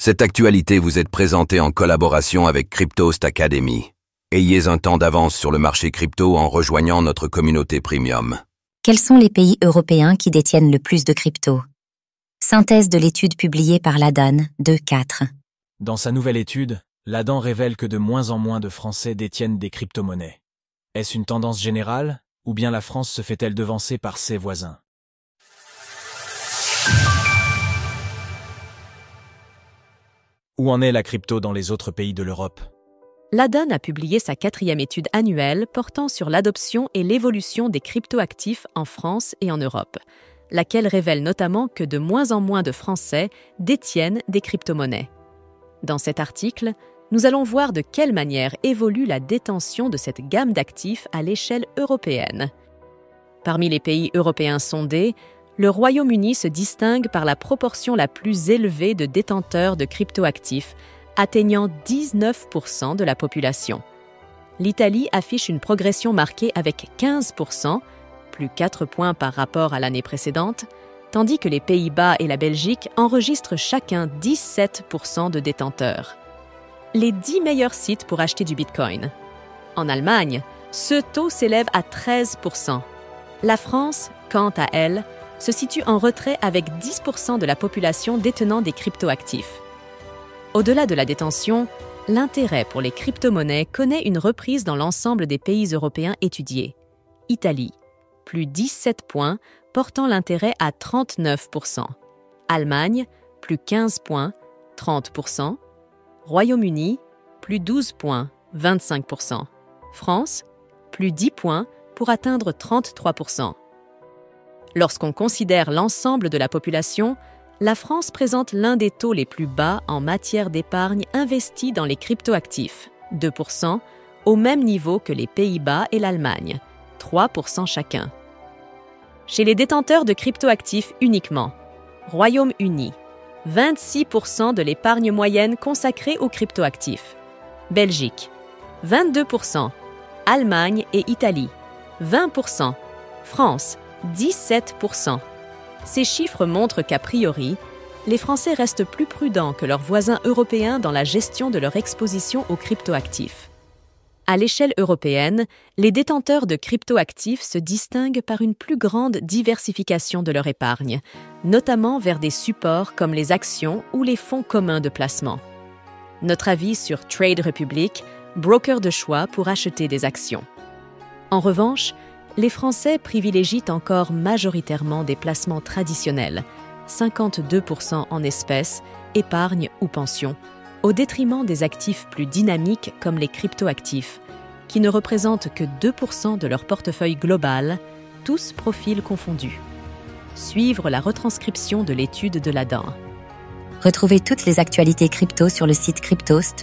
Cette actualité vous est présentée en collaboration avec Cryptost Academy. Ayez un temps d'avance sur le marché crypto en rejoignant notre communauté premium. Quels sont les pays européens qui détiennent le plus de crypto? Synthèse de l'étude publiée par l'Adan, 2-4. Dans sa nouvelle étude, l'Adan révèle que de moins en moins de Français détiennent des crypto-monnaies. Est-ce une tendance générale, ou bien la France se fait-elle devancer par ses voisins? Où en est la crypto dans les autres pays de l'Europe? L'Adan a publié sa 4e étude annuelle portant sur l'adoption et l'évolution des cryptoactifs en France et en Europe, laquelle révèle notamment que de moins en moins de Français détiennent des crypto-monnaies. Dans cet article, nous allons voir de quelle manière évolue la détention de cette gamme d'actifs à l'échelle européenne. Parmi les pays européens sondés, le Royaume-Uni se distingue par la proportion la plus élevée de détenteurs de cryptoactifs, atteignant 19% de la population. L'Italie affiche une progression marquée avec 15%, plus 4 points par rapport à l'année précédente, tandis que les Pays-Bas et la Belgique enregistrent chacun 17% de détenteurs. Les 10 meilleurs sites pour acheter du Bitcoin. En Allemagne, ce taux s'élève à 13%. La France, quant à elle, se situe en retrait avec 10% de la population détenant des cryptoactifs. Au-delà de la détention, l'intérêt pour les crypto-monnaies connaît une reprise dans l'ensemble des pays européens étudiés. Italie, plus 17 points, portant l'intérêt à 39%. Allemagne, plus 15 points, 30%. Royaume-Uni, plus 12 points, 25%. France, plus 10 points pour atteindre 33%. Lorsqu'on considère l'ensemble de la population, la France présente l'un des taux les plus bas en matière d'épargne investie dans les cryptoactifs, 2%, au même niveau que les Pays-Bas et l'Allemagne, 3% chacun. Chez les détenteurs de cryptoactifs uniquement, Royaume-Uni, 26% de l'épargne moyenne consacrée aux cryptoactifs. Belgique, 22%. Allemagne et Italie, 20%. France, 17%. Ces chiffres montrent qu'a priori, les Français restent plus prudents que leurs voisins européens dans la gestion de leur exposition aux cryptoactifs. À l'échelle européenne, les détenteurs de cryptoactifs se distinguent par une plus grande diversification de leur épargne, notamment vers des supports comme les actions ou les fonds communs de placement. Notre avis sur Trade Republic, broker de choix pour acheter des actions. En revanche, les Français privilégient encore majoritairement des placements traditionnels, 52% en espèces, épargne ou pension, au détriment des actifs plus dynamiques comme les cryptoactifs, qui ne représentent que 2% de leur portefeuille global, tous profils confondus. Suivre la retranscription de l'étude de l'Adan. Retrouvez toutes les actualités crypto sur le site cryptost.fr.